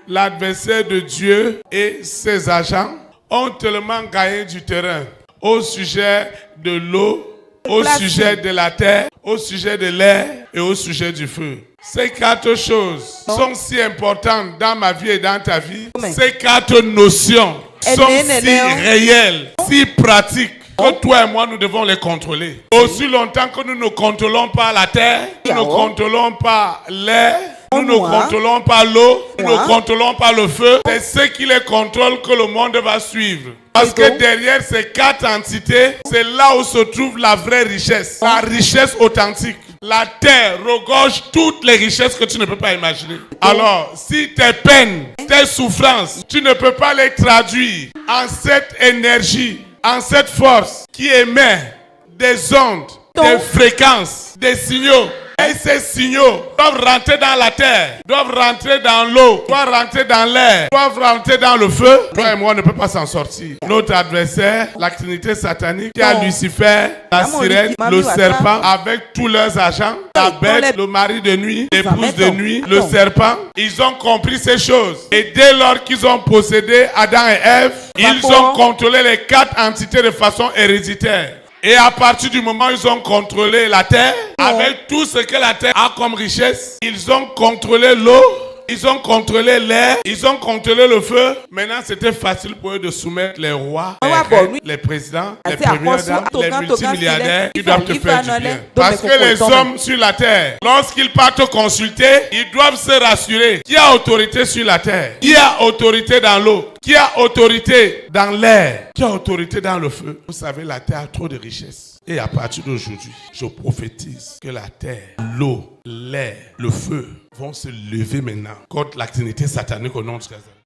l'adversaire de Dieu et ses agents ont tellement gagné du terrain au sujet de l'eau, au sujet de la terre, au sujet de l'air et au sujet du feu. Ces 4 choses sont si importantes dans ma vie et dans ta vie. Ces 4 notions sont si réelles, si pratiques, que toi et moi, nous devons les contrôler. Aussi longtemps que nous ne contrôlons pas la terre, nous ne contrôlons pas l'air, nous ne contrôlons pas l'eau, nous ne contrôlons pas le feu, c'est ceux qui les contrôlent que le monde va suivre. Parce que derrière ces 4 entités, c'est là où se trouve la vraie richesse, la richesse authentique. La terre regorge toutes les richesses que tu ne peux pas imaginer. Alors, si tes peines, tes souffrances, tu ne peux pas les traduire en cette énergie, en cette force qui émet des ondes, des fréquences, des signaux. Et ces signaux doivent rentrer dans la terre, doivent rentrer dans l'eau, doivent rentrer dans l'air, doivent rentrer dans le feu. Toi et moi, on ne peut pas s'en sortir. Notre adversaire, la trinité satanique, qui a Lucifer, la sirène, le serpent, avec tous leurs agents, la bête, le mari de nuit, l'épouse de nuit, le serpent, ils ont compris ces choses. Et dès lors qu'ils ont possédé Adam et Ève, ils ont contrôlé les 4 entités de façon héréditaire. Et à partir du moment où ils ont contrôlé la terre, avec tout ce que la terre a comme richesse, ils ont contrôlé l'eau, ils ont contrôlé l'air, ils ont contrôlé le feu. Maintenant, c'était facile pour eux de soumettre les rois, les reines, les présidents, les premières dames, les multimilliardaires qui doivent te faire du bien. Parce que les hommes sur la terre, lorsqu'ils partent consulter, ils doivent se rassurer. Qui a autorité sur la terre? Qui a autorité dans l'eau? Qui a autorité dans l'air? Qui a autorité dans le feu? Vous savez, la terre a trop de richesses. Et à partir d'aujourd'hui, je prophétise que la terre, l'eau, l'air, le feu vont se lever maintenant contre l'activité satanique au nom de Jésus.